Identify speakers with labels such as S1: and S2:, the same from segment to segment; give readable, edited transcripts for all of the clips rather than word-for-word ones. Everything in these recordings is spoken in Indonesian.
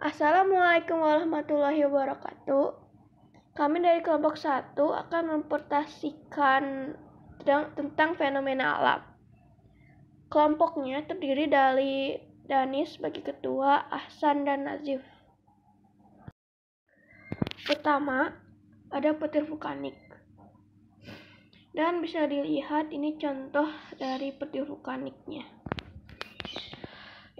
S1: Assalamualaikum warahmatullahi wabarakatuh. Kami dari kelompok 1 akan mempresentasikan tentang fenomena alam. Kelompoknya terdiri dari Danis sebagai ketua, Ahsan dan Nazif. Pertama, ada petir vulkanik. Dan bisa dilihat ini contoh dari petir vulkaniknya.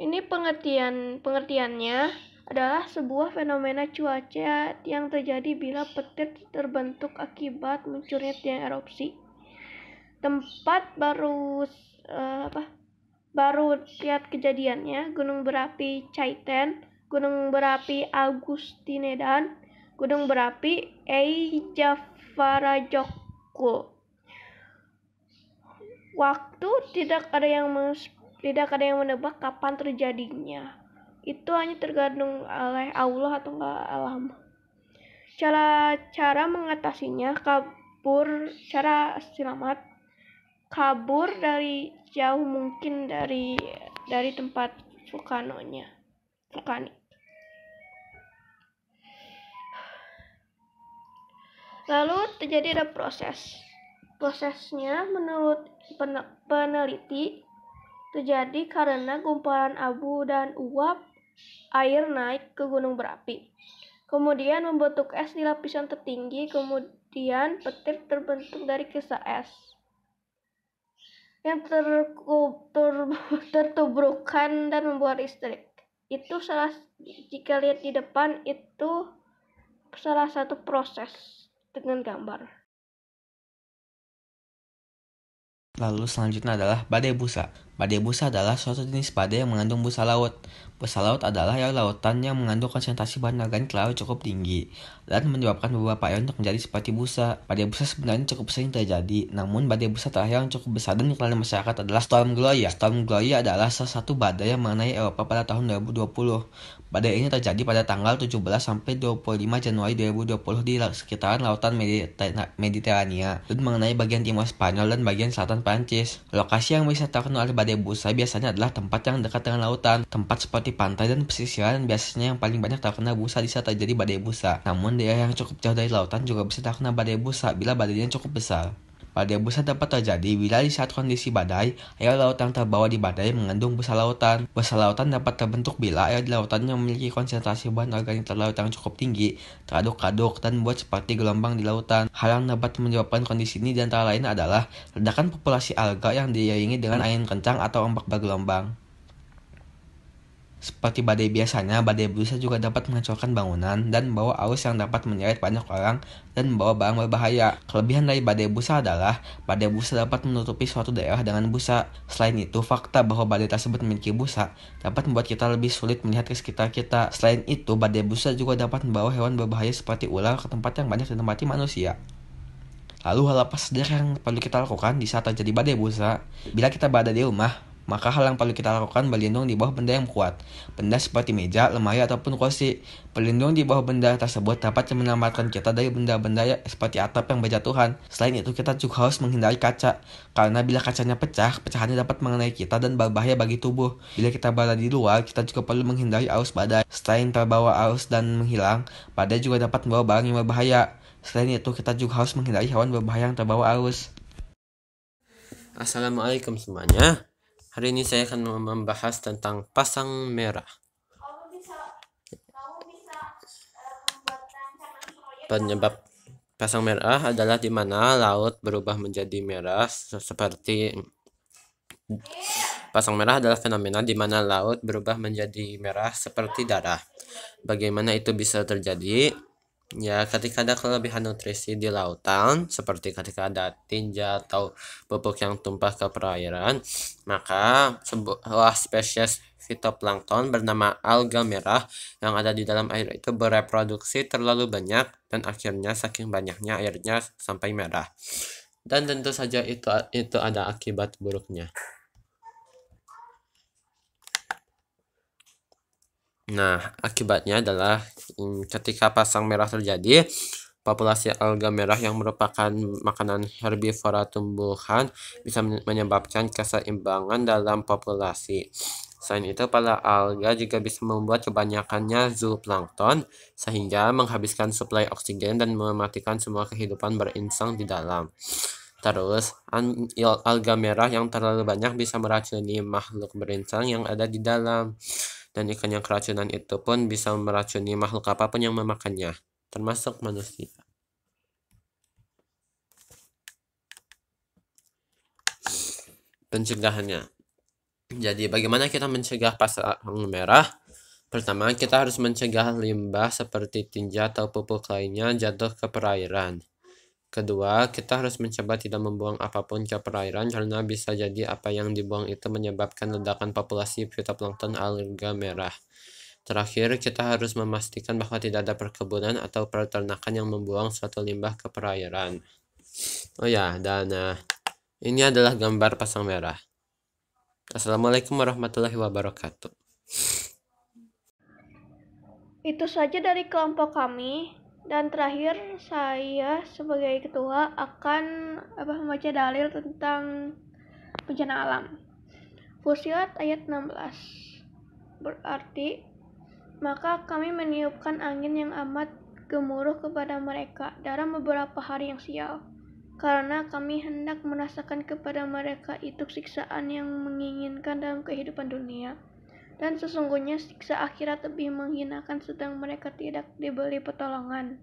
S1: Ini pengertiannya adalah sebuah fenomena cuaca yang terjadi bila petir terbentuk akibat munculnya tiang erupsi. Tempat baru lihat kejadiannya gunung berapi Chaiten, gunung berapi Augustinedan, gunung berapi Eyjafjallajökull. Waktu tidak ada yang menebak kapan terjadinya. Itu hanya tergantung oleh Allah atau enggak alam. Cara mengatasinya cara selamat kabur dari jauh mungkin dari tempat vulkanik. Lalu terjadi ada prosesnya menurut peneliti terjadi karena gumpalan abu dan uap air naik ke gunung berapi. Kemudian membentuk es di lapisan tertinggi, kemudian petir terbentuk dari kristal es yang tertubrukkan dan membuat listrik. Jika lihat di depan itu salah satu proses dengan gambar.
S2: Lalu selanjutnya adalah badai busa. Badai busa adalah suatu jenis badai yang mengandung busa laut. Busa laut adalah air lautan yang mengandung konsentrasi bahan organik laut cukup tinggi dan menyebabkan beberapa air untuk menjadi seperti busa. Badai busa sebenarnya cukup sering terjadi, namun badai busa terakhir yang cukup besar dan dikenal masyarakat adalah Storm Gloria. Storm Gloria adalah salah satu badai yang mengenai Eropa pada tahun 2020. Badai ini terjadi pada tanggal 17 sampai 25 Januari 2020 di sekitaran lautan Mediterania dan mengenai bagian timur Spanyol dan bagian selatan Prancis. Lokasi yang bisa terkenal oleh badai busa biasanya adalah tempat yang dekat dengan lautan, tempat seperti pantai dan pesisiran, dan biasanya yang paling banyak terkena busa di saat terjadi badai busa. Namun daerah yang cukup jauh dari lautan juga bisa terkena badai busa bila badainya cukup besar. Badai busa dapat terjadi bila di saat kondisi badai, air laut yang terbawa di badai mengandung busa lautan. Busa lautan dapat terbentuk bila air di lautan yang memiliki konsentrasi bahan organik terlaut yang cukup tinggi, teraduk-aduk, dan membuat seperti gelombang di lautan. Hal yang dapat menyebabkan kondisi ini di antara lain adalah ledakan populasi alga yang diiringi dengan angin kencang atau ombak bergelombang. Seperti badai biasanya, badai busa juga dapat menghancurkan bangunan dan membawa arus yang dapat menyeret banyak orang dan membawa barang berbahaya. Kelebihan dari badai busa adalah badai busa dapat menutupi suatu daerah dengan busa. Selain itu, fakta bahwa badai tersebut memiliki busa dapat membuat kita lebih sulit melihat ke sekitar kita. Selain itu, badai busa juga dapat membawa hewan berbahaya seperti ular ke tempat yang banyak ditempati manusia. Lalu hal apa saja yang perlu kita lakukan di saat terjadi badai busa? Bila kita berada di rumah, maka hal yang perlu kita lakukan berlindung di bawah benda yang kuat. Benda seperti meja, lemari, ataupun kursi. Berlindung di bawah benda tersebut dapat menyelamatkan kita dari benda-benda seperti atap yang berjatuhan. Selain itu, kita juga harus menghindari kaca, karena bila kacanya pecah, pecahannya dapat mengenai kita dan berbahaya bagi tubuh. Bila kita berada di luar, kita juga perlu menghindari arus badai. Selain terbawa arus dan menghilang, badai juga dapat membawa barang yang berbahaya. Selain itu, kita juga harus menghindari hewan berbahaya yang terbawa arus.
S3: Assalamualaikum semuanya. Hari ini saya akan membahas tentang pasang merah. Penyebab pasang merah adalah di mana laut berubah menjadi merah seperti pasang merah adalah fenomena di mana laut berubah menjadi merah seperti darah. Bagaimana itu bisa terjadi? Ya, ketika ada kelebihan nutrisi di lautan, seperti ketika ada tinja atau pupuk yang tumpah ke perairan, maka sebuah spesies fitoplankton bernama alga merah yang ada di dalam air itu bereproduksi terlalu banyak dan akhirnya saking banyaknya airnya sampai merah. Dan tentu saja itu ada akibat buruknya. Nah, akibatnya adalah ketika pasang merah terjadi, populasi alga merah yang merupakan makanan herbivora tumbuhan bisa menyebabkan keseimbangan dalam populasi. Selain itu, para alga juga bisa membuat kebanyakannya zooplankton, sehingga menghabiskan suplai oksigen dan mematikan semua kehidupan berinsang di dalam. Terus, alga merah yang terlalu banyak bisa meracuni makhluk berinsang yang ada di dalam. Dan ikan yang keracunan itu pun bisa meracuni makhluk apapun yang memakannya, termasuk manusia. Pencegahannya. Jadi, bagaimana kita mencegah pasang merah? Pertama, kita harus mencegah limbah seperti tinja atau pupuk lainnya jatuh ke perairan. Kedua, kita harus mencoba tidak membuang apapun ke perairan karena bisa jadi apa yang dibuang itu menyebabkan ledakan populasi fitoplankton alga merah. Terakhir, kita harus memastikan bahwa tidak ada perkebunan atau peternakan yang membuang suatu limbah ke perairan. Oh ya, dan ini adalah gambar pasang merah. Assalamualaikum warahmatullahi wabarakatuh.
S1: Itu saja dari kelompok kami. Dan terakhir, saya sebagai ketua akan membaca dalil tentang bencana alam. Fusilat ayat 16. Berarti, maka kami meniupkan angin yang amat gemuruh kepada mereka dalam beberapa hari yang sial. Karena kami hendak merasakan kepada mereka itu siksaan yang menginginkan dalam kehidupan dunia. Dan sesungguhnya siksa akhirat lebih menghinakan sedang mereka tidak diberi pertolongan.